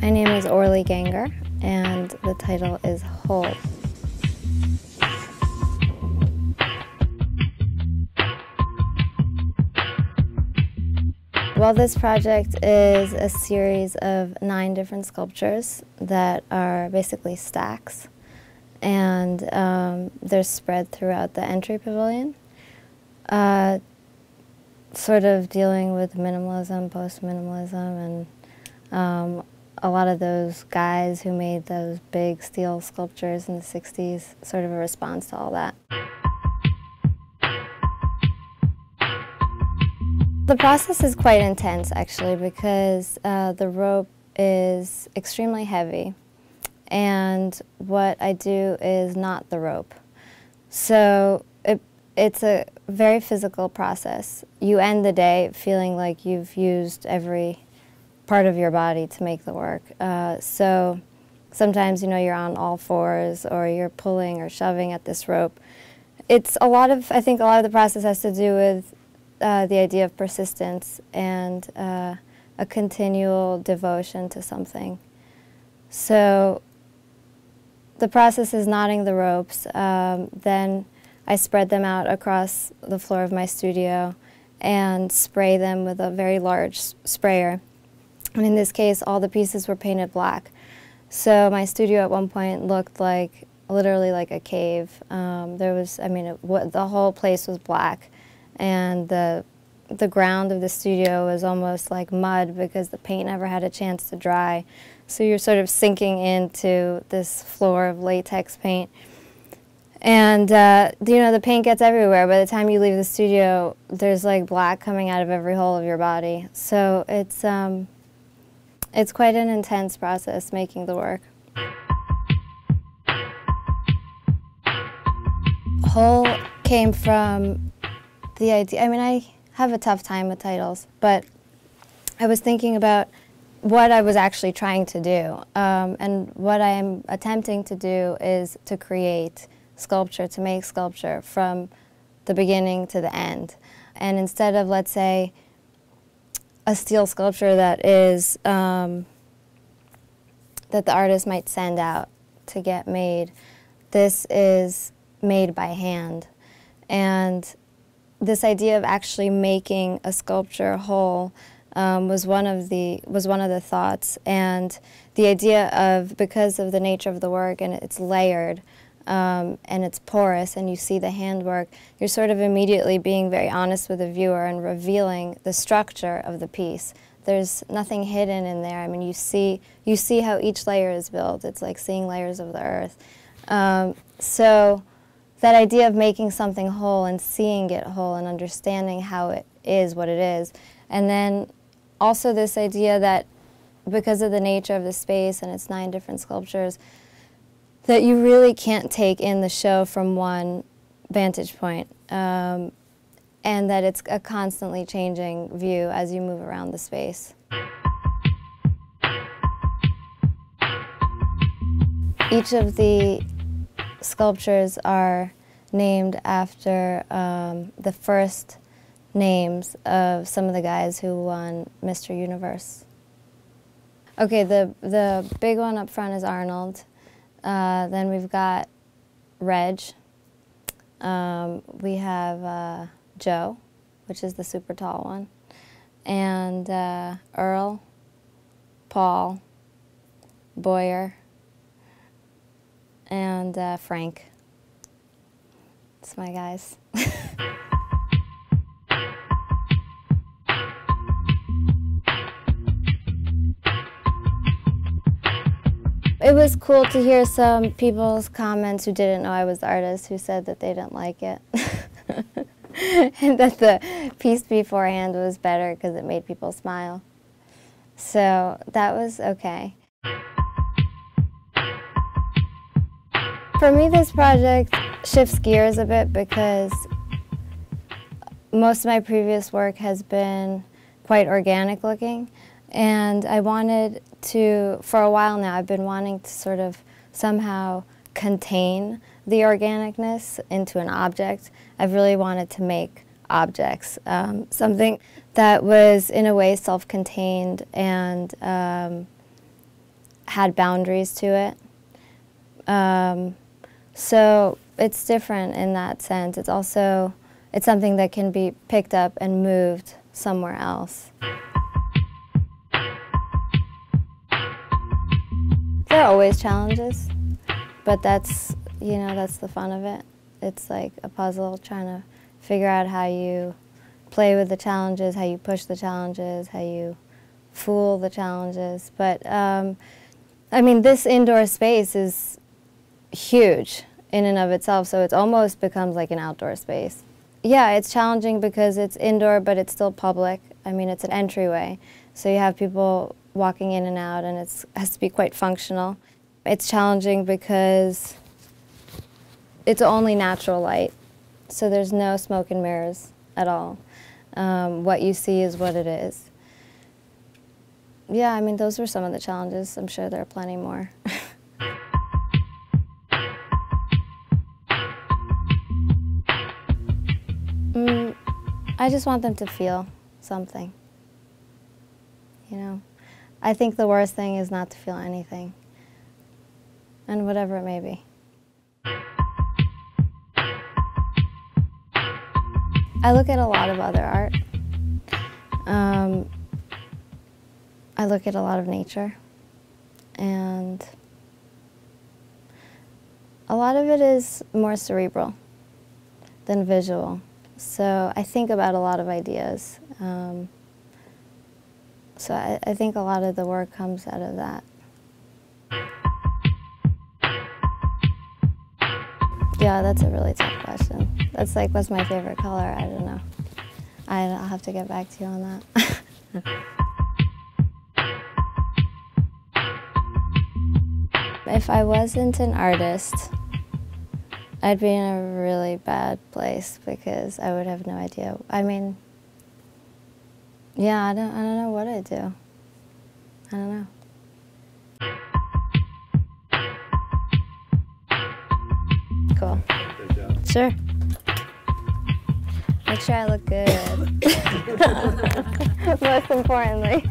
My name is Orly Genger, and the title is Whole. Well, this project is a series of 9 different sculptures that are basically stacks, and they're spread throughout the entry pavilion, sort of dealing with minimalism, post-minimalism, and a lot of those guys who made those big steel sculptures in the 60s, sort of a response to all that. The process is quite intense, actually, because the rope is extremely heavy, and what I do is knot the rope. So it's a very physical process. You end the day feeling like you've used every part of your body to make the work. So sometimes, you're on all fours, or you're pulling or shoving at this rope. I think a lot of the process has to do with the idea of persistence and a continual devotion to something. So the process is knotting the ropes. Then I spread them out across the floor of my studio and spray them with a very large sprayer. And in this case, all the pieces were painted black. So my studio at one point looked literally like a cave. The whole place was black. And the ground of the studio was almost like mud because the paint never had a chance to dry. So you're sort of sinking into this floor of latex paint. And the paint gets everywhere. By the time you leave the studio, there's like black coming out of every hole of your body. So it's quite an intense process making the work. Whole came from the idea, I have a tough time with titles, but I was thinking about what I was actually trying to do. And what I am attempting to do is to create sculpture, to make sculpture from the beginning to the end. And instead of, let's say, a steel sculpture that is, that the artist might send out to get made, this is made by hand. And this idea of actually making a sculpture whole was one of the thoughts, and the idea of, because of the nature of the work and it's layered and it's porous and you see the handwork, you're sort of immediately being very honest with the viewer and revealing the structure of the piece. There's nothing hidden in there. You see how each layer is built. It's like seeing layers of the earth. So that idea of making something whole and seeing it whole and understanding how it is what it is. And then also this idea that because of the nature of the space and its 9 different sculptures, that you really can't take in the show from one vantage point, and that it's a constantly changing view as you move around the space. Each of the sculptures are named after the first names of some of the guys who won Mr. Universe. Okay, the big one up front is Arnold. Then we've got Reg. We have Joe, which is the super tall one, and Earl, Paul, Boyer, and Frank. It's my guys. It was cool to hear some people's comments who didn't know I was the artist, who said that they didn't like it. And that the piece beforehand was better because it made people smile. So that was okay. For me, this project shifts gears a bit because most of my previous work has been quite organic looking, and I wanted to, for a while now, I've been wanting to sort of somehow contain the organicness into an object. I've really wanted to make objects, something that was in a way self-contained and had boundaries to it. So it's different in that sense. It's also, it's something that can be picked up and moved somewhere else. There are always challenges, but that's, you know, that's the fun of it. It's like a puzzle, trying to figure out how you play with the challenges, how you push the challenges, how you fool the challenges. But I mean, this indoor space is huge in and of itself, so it almost becomes like an outdoor space. Yeah, it's challenging because it's indoor, but it's still public. I mean, it's an entryway, so you have people walking in and out, and it has to be quite functional. It's challenging because it's only natural light, so there's no smoke and mirrors at all. What you see is what it is. Yeah, I mean, those were some of the challenges. I'm sure there are plenty more. I just want them to feel something, you know. I think the worst thing is not to feel anything, and whatever it may be. I look at a lot of other art. I look at a lot of nature, and a lot of it is more cerebral than visual. So I think about a lot of ideas. So I think a lot of the work comes out of that. Yeah, that's a really tough question. That's like, what's my favorite color? I don't know. I'll have to get back to you on that. If I wasn't an artist, I'd be in a really bad place because I would have no idea. I mean, yeah, I don't know what I'd do. I don't know. Cool. Great job. Sure. Make sure I look good. Most importantly.